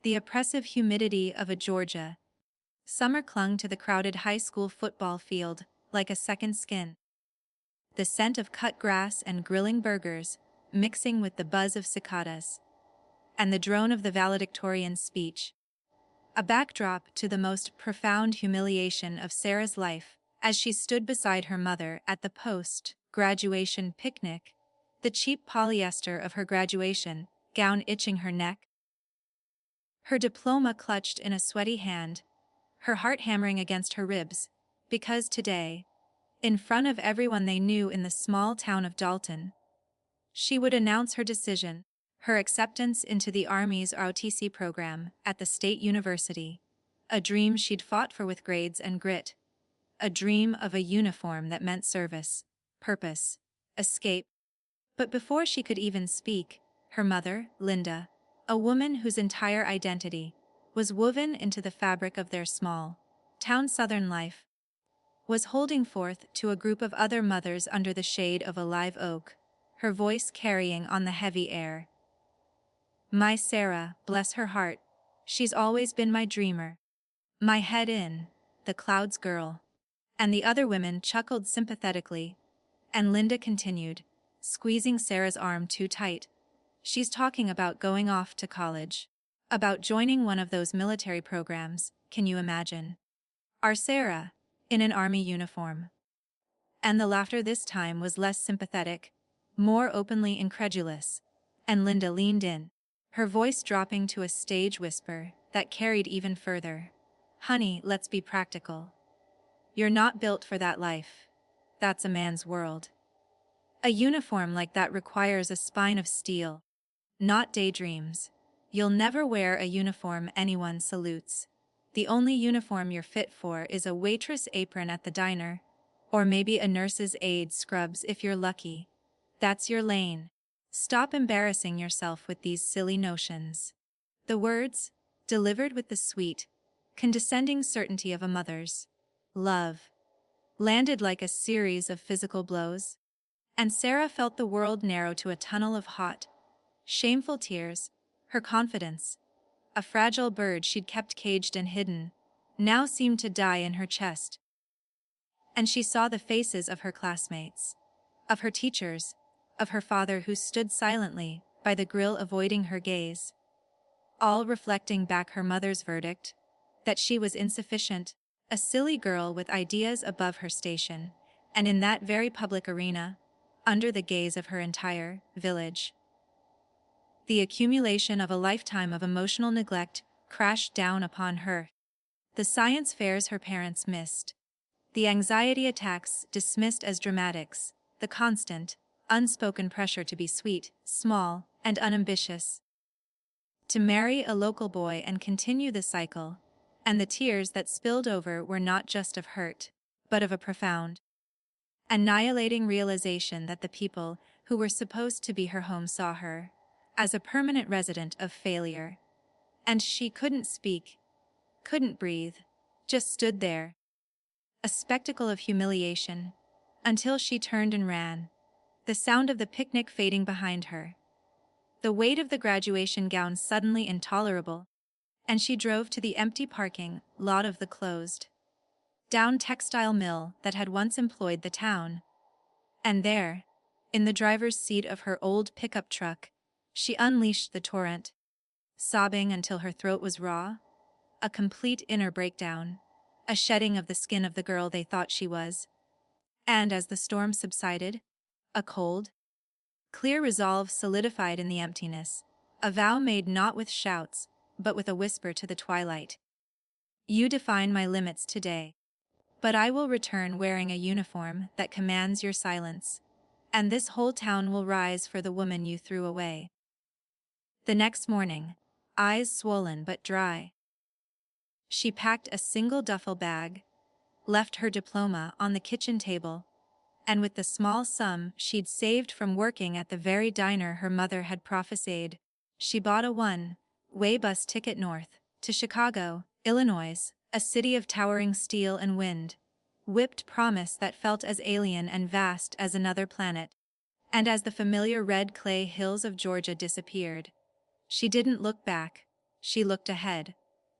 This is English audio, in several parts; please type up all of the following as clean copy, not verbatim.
The oppressive humidity of a Georgia. Summer clung to the crowded high school football field like a second skin. The scent of cut grass and grilling burgers, mixing with the buzz of cicadas. And the drone of the valedictorian speech. A backdrop to the most profound humiliation of Sarah's life, as she stood beside her mother at the post-graduation picnic, the cheap polyester of her graduation gown itching her neck. Her diploma clutched in a sweaty hand, her heart hammering against her ribs, because today, in front of everyone they knew in the small town of Dalton, she would announce her decision, her acceptance into the Army's ROTC program at the state university, a dream she'd fought for with grades and grit, a dream of a uniform that meant service, purpose, escape. But before she could even speak, her mother, Linda, a woman whose entire identity was woven into the fabric of their small town southern life, was holding forth to a group of other mothers under the shade of a live oak, her voice carrying on the heavy air. My Sarah, bless her heart, she's always been my dreamer. My head in the clouds girl. And the other women chuckled sympathetically, and Linda continued, squeezing Sarah's arm too tight. She's talking about going off to college. About joining one of those military programs, can you imagine? Our Sarah, in an army uniform. And the laughter this time was less sympathetic, more openly incredulous, and Linda leaned in, her voice dropping to a stage whisper that carried even further. Honey, let's be practical. You're not built for that life. That's a man's world. A uniform like that requires a spine of steel, not daydreams. You'll never wear a uniform anyone salutes. The only uniform you're fit for is a waitress apron at the diner, or maybe a nurse's aide scrubs if you're lucky. That's your lane. Stop embarrassing yourself with these silly notions. The words, delivered with the sweet, condescending certainty of a mother's love, landed like a series of physical blows, and Sarah felt the world narrow to a tunnel of hot, shameful tears. Her confidence, a fragile bird she'd kept caged and hidden, now seemed to die in her chest. And she saw the faces of her classmates, of her teachers, of her father who stood silently by the grill avoiding her gaze, all reflecting back her mother's verdict, that she was insufficient, a silly girl with ideas above her station, and in that very public arena, under the gaze of her entire village. The accumulation of a lifetime of emotional neglect crashed down upon her. The science fairs her parents missed. The anxiety attacks dismissed as dramatics, the constant, unspoken pressure to be sweet, small, and unambitious. To marry a local boy and continue the cycle, and the tears that spilled over were not just of hurt, but of a profound, annihilating realization that the people who were supposed to be her home saw her as a permanent resident of failure. And she couldn't speak, couldn't breathe, just stood there, a spectacle of humiliation, until she turned and ran, the sound of the picnic fading behind her, the weight of the graduation gown suddenly intolerable, and she drove to the empty parking lot of the closed down textile mill that had once employed the town. And there, in the driver's seat of her old pickup truck, she unleashed the torrent, sobbing until her throat was raw, a complete inner breakdown, a shedding of the skin of the girl they thought she was. And as the storm subsided, a cold, clear resolve solidified in the emptiness, a vow made not with shouts, but with a whisper to the twilight. You define my limits today, but I will return wearing a uniform that commands your silence, and this whole town will rise for the woman you threw away. The next morning, eyes swollen but dry, she packed a single duffel bag, left her diploma on the kitchen table, and with the small sum she'd saved from working at the very diner her mother had prophesied, she bought a one-way bus ticket north to Chicago, Illinois, a city of towering steel and wind, whipped promise that felt as alien and vast as another planet. And as the familiar red clay hills of Georgia disappeared, she didn't look back. She looked ahead,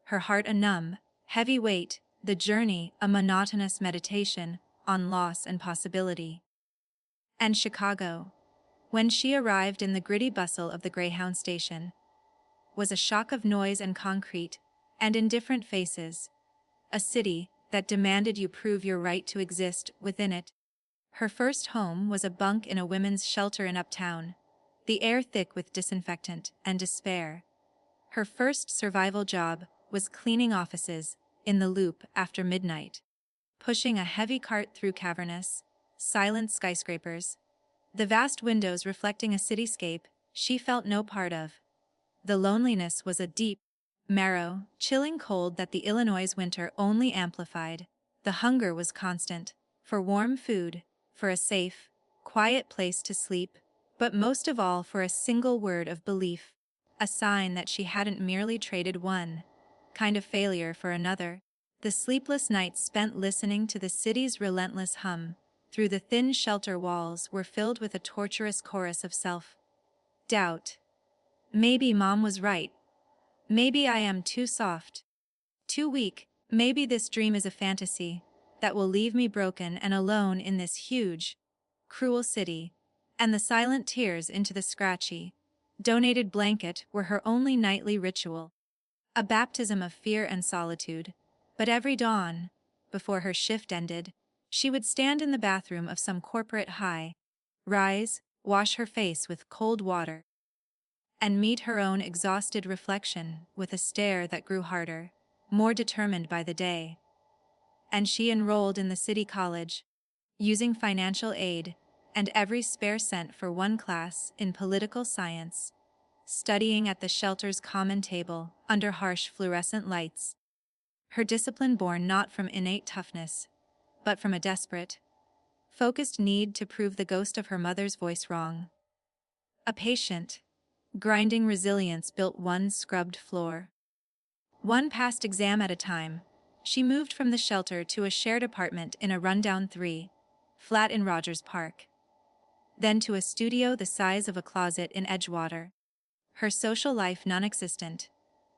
her heart a numb, heavy weight, the journey a monotonous meditation on loss and possibility. And Chicago, when she arrived in the gritty bustle of the Greyhound station, was a shock of noise and concrete, and indifferent faces, a city that demanded you prove your right to exist within it. Her first home was a bunk in a women's shelter in Uptown, the air thick with disinfectant and despair. Her first survival job was cleaning offices in the Loop after midnight, pushing a heavy cart through cavernous, silent skyscrapers, the vast windows reflecting a cityscape she felt no part of. The loneliness was a deep, marrow, chilling cold that the Illinois winter only amplified. The hunger was constant, for warm food, for a safe, quiet place to sleep, but most of all for a single word of belief, a sign that she hadn't merely traded one kind of failure for another. The sleepless nights spent listening to the city's relentless hum through the thin shelter walls were filled with a torturous chorus of self-doubt. Maybe Mom was right. Maybe I am too soft, too weak. Maybe this dream is a fantasy that will leave me broken and alone in this huge, cruel city. And the silent tears into the scratchy, donated blanket were her only nightly ritual, a baptism of fear and solitude. But every dawn, before her shift ended, she would stand in the bathroom of some corporate high-rise, wash her face with cold water, and meet her own exhausted reflection with a stare that grew harder, more determined by the day. And she enrolled in the city college, using financial aid and every spare cent for one class in political science, studying at the shelter's common table under harsh fluorescent lights. Her discipline born not from innate toughness, but from a desperate, focused need to prove the ghost of her mother's voice wrong. A patient, grinding resilience built one scrubbed floor. One past exam at a time, she moved from the shelter to a shared apartment in a rundown flat in Rogers Park. Then to a studio the size of a closet in Edgewater. Her social life non-existent.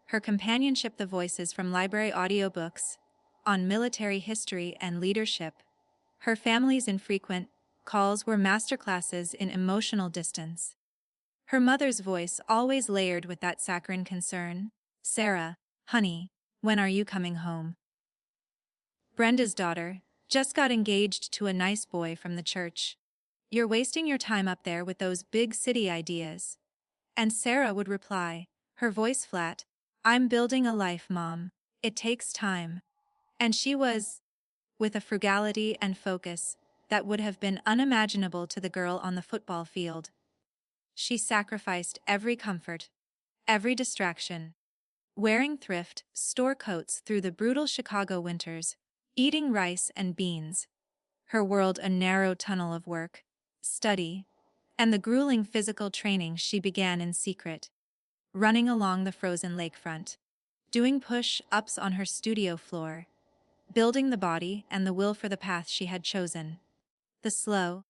Her companionship the voices from library audiobooks on military history and leadership. Her family's infrequent calls were masterclasses in emotional distance. Her mother's voice always layered with that saccharine concern. Sarah, honey, when are you coming home? Brenda's daughter, just got engaged to a nice boy from the church. You're wasting your time up there with those big city ideas. And Sarah would reply, her voice flat, I'm building a life, Mom. It takes time. And she was, with a frugality and focus that would have been unimaginable to the girl on the football field. She sacrificed every comfort, every distraction, wearing thrift store coats through the brutal Chicago winters, eating rice and beans. Her world a narrow tunnel of work, study, and the grueling physical training she began in secret, running along the frozen lakefront, doing push-ups on her studio floor, building the body and the will for the path she had chosen. The slow,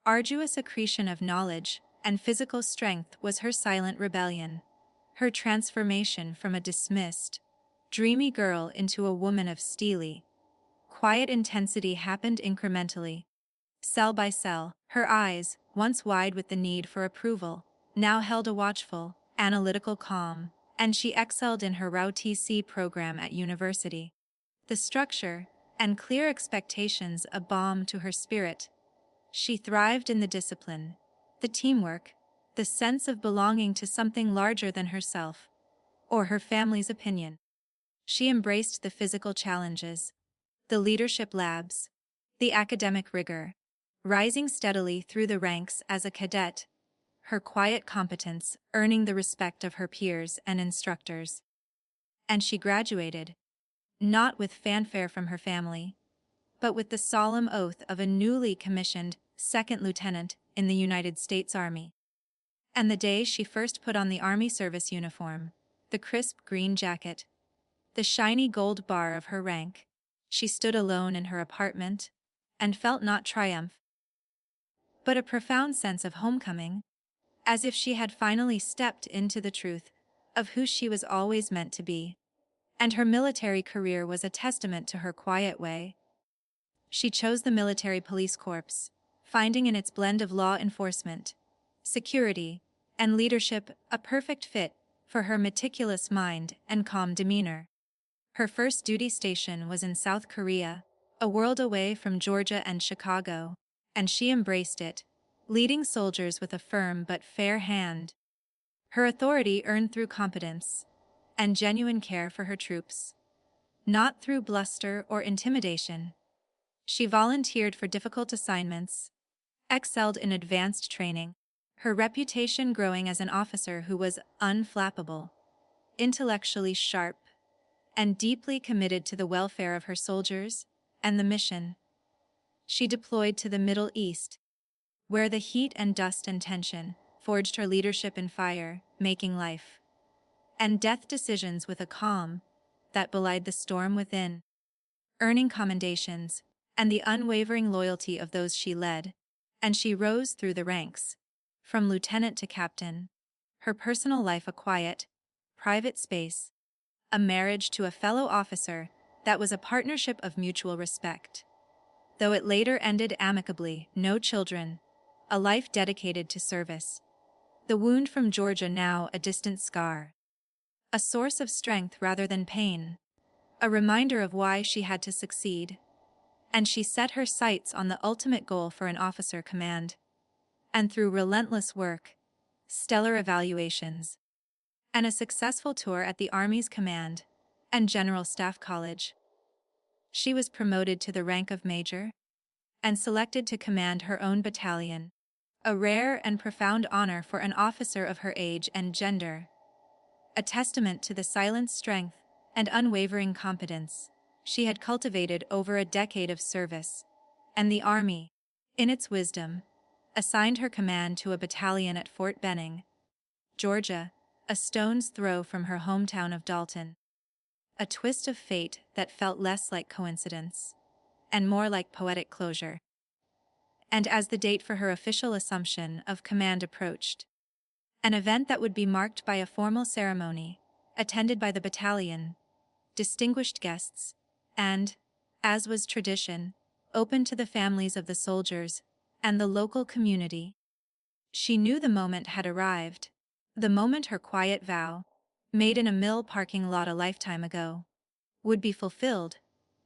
arduous accretion of knowledge and physical strength was her silent rebellion, her transformation from a dismissed, dreamy girl into a woman of steely, quiet intensity happened incrementally. Cell by cell, her eyes, once wide with the need for approval, now held a watchful, analytical calm, and she excelled in her ROTC program at university. The structure and clear expectations a balm to her spirit. She thrived in the discipline, the teamwork, the sense of belonging to something larger than herself, or her family's opinion. She embraced the physical challenges, the leadership labs, the academic rigor, rising steadily through the ranks as a cadet, her quiet competence earning the respect of her peers and instructors. And she graduated, not with fanfare from her family, but with the solemn oath of a newly commissioned second lieutenant in the United States Army. And the day she first put on the Army service uniform, the crisp green jacket, the shiny gold bar of her rank, she stood alone in her apartment and felt not triumph, but a profound sense of homecoming, as if she had finally stepped into the truth of who she was always meant to be. And her military career was a testament to her quiet way. She chose the military police corps, finding in its blend of law enforcement, security, and leadership a perfect fit for her meticulous mind and calm demeanor. Her first duty station was in South Korea, a world away from Georgia and Chicago, and she embraced it, leading soldiers with a firm but fair hand. Her authority earned through competence and genuine care for her troops, not through bluster or intimidation. She volunteered for difficult assignments, excelled in advanced training, her reputation growing as an officer who was unflappable, intellectually sharp, and deeply committed to the welfare of her soldiers and the mission. She deployed to the Middle East, where the heat and dust and tension forged her leadership in fire, making life and death decisions with a calm that belied the storm within, earning commendations and the unwavering loyalty of those she led. And she rose through the ranks, from lieutenant to captain, her personal life a quiet, private space, a marriage to a fellow officer that was a partnership of mutual respect. Though it later ended amicably, no children, a life dedicated to service. The wound from Georgia now a distant scar, a source of strength rather than pain, a reminder of why she had to succeed. And she set her sights on the ultimate goal for an officer command. And through relentless work, stellar evaluations, and a successful tour at the Army's Command and General Staff College, she was promoted to the rank of major and selected to command her own battalion, a rare and profound honor for an officer of her age and gender, a testament to the silent strength and unwavering competence she had cultivated over a decade of service. And the Army, in its wisdom, assigned her command to a battalion at Fort Benning, Georgia, a stone's throw from her hometown of Dalton. A twist of fate that felt less like coincidence and more like poetic closure. And as the date for her official assumption of command approached, an event that would be marked by a formal ceremony, attended by the battalion, distinguished guests, and, as was tradition, open to the families of the soldiers and the local community. She knew the moment had arrived, the moment her quiet vow, made in a mill parking lot a lifetime ago, would be fulfilled,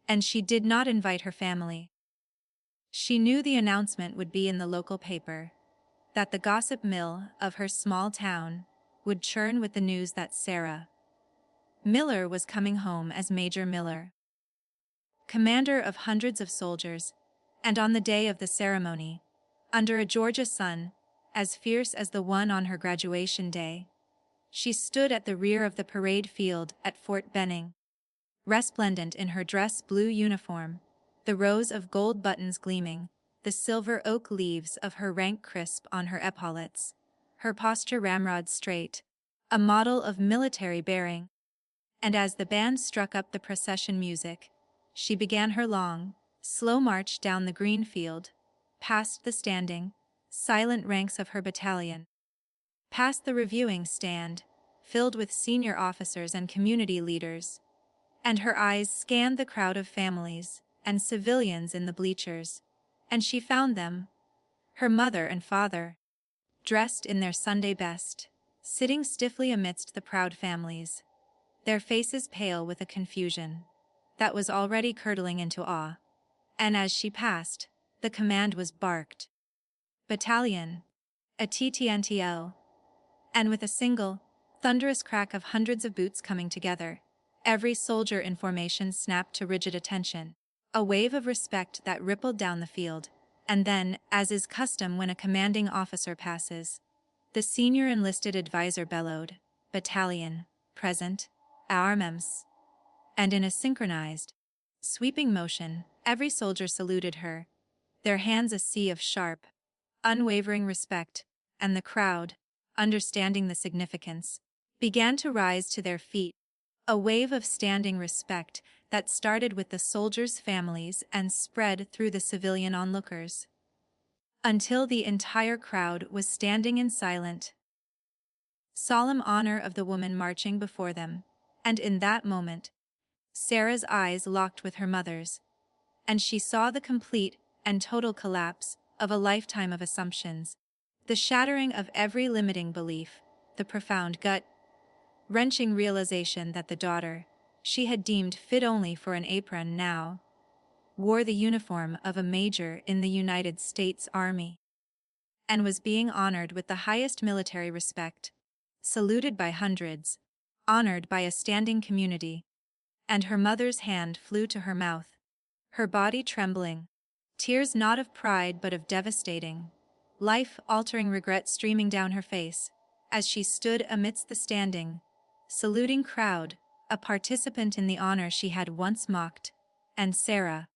and she did not invite her family. She knew the announcement would be in the local paper, that the gossip mill of her small town would churn with the news that Sarah Miller was coming home as Major Miller, commander of hundreds of soldiers, and on the day of the ceremony, under a Georgia sun as fierce as the one on her graduation day, she stood at the rear of the parade field at Fort Benning, resplendent in her dress blue uniform, the rows of gold buttons gleaming, the silver oak leaves of her rank crisp on her epaulets, her posture ramrod straight, a model of military bearing. And as the band struck up the procession music, she began her long, slow march down the green field, past the standing, silent ranks of her battalion, past the reviewing stand, filled with senior officers and community leaders, and her eyes scanned the crowd of families and civilians in the bleachers, and she found them, her mother and father, dressed in their Sunday best, sitting stiffly amidst the proud families, their faces pale with a confusion that was already curdling into awe. And as she passed, the command was barked. Battalion, a TTNTL, and with a single, thunderous crack of hundreds of boots coming together, every soldier in formation snapped to rigid attention, a wave of respect that rippled down the field. And then, as is custom when a commanding officer passes, the senior enlisted advisor bellowed, "Battalion, present, arms." And in a synchronized, sweeping motion, every soldier saluted her, their hands a sea of sharp, unwavering respect, and the crowd, understanding the significance, began to rise to their feet, a wave of standing respect that started with the soldiers' families and spread through the civilian onlookers, until the entire crowd was standing in silent solemn honor of the woman marching before them, and in that moment, Sarah's eyes locked with her mother's, and she saw the complete and total collapse of a lifetime of assumptions, the shattering of every limiting belief, the profound gut-wrenching realization that the daughter she had deemed fit only for an apron now wore the uniform of a major in the United States Army and was being honored with the highest military respect, saluted by hundreds, honored by a standing community, and her mother's hand flew to her mouth, her body trembling, tears not of pride but of devastating, life-altering regret streaming down her face, as she stood amidst the standing, saluting crowd, a participant in the honor she had once mocked, and Sarah,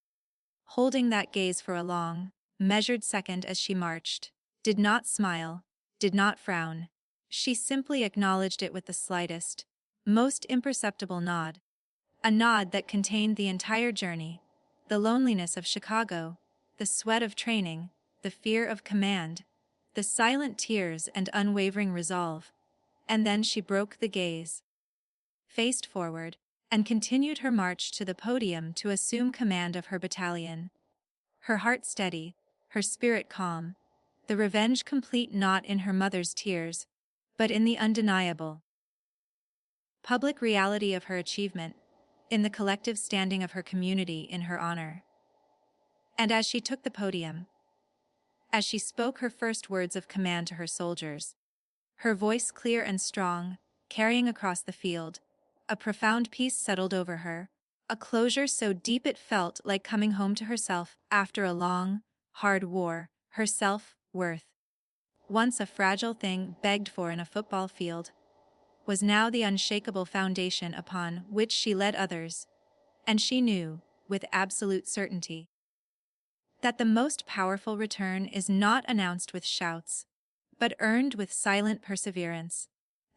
holding that gaze for a long, measured second as she marched, did not smile, did not frown. She simply acknowledged it with the slightest, most imperceptible nod. A nod that contained the entire journey, the loneliness of Chicago, the sweat of training, the fear of command, the silent tears and unwavering resolve. And then she broke the gaze, faced forward, and continued her march to the podium to assume command of her battalion. Her heart steady, her spirit calm, the revenge complete not in her mother's tears, but in the undeniable public reality of her achievement, in the collective standing of her community in her honor. And as she took the podium, as she spoke her first words of command to her soldiers, her voice clear and strong, carrying across the field, a profound peace settled over her, a closure so deep it felt like coming home to herself after a long, hard war, her self-worth. Once a fragile thing begged for in a football field, was now the unshakable foundation upon which she led others, and she knew, with absolute certainty, that the most powerful return is not announced with shouts, but earned with silent perseverance,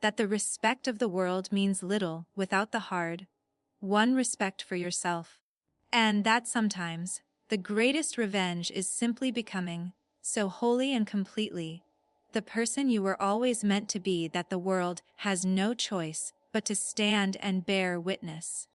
that the respect of the world means little without the hard-won respect for yourself, and that sometimes the greatest revenge is simply becoming, so wholly and completely, the person you were always meant to be that the world has no choice but to stand and bear witness.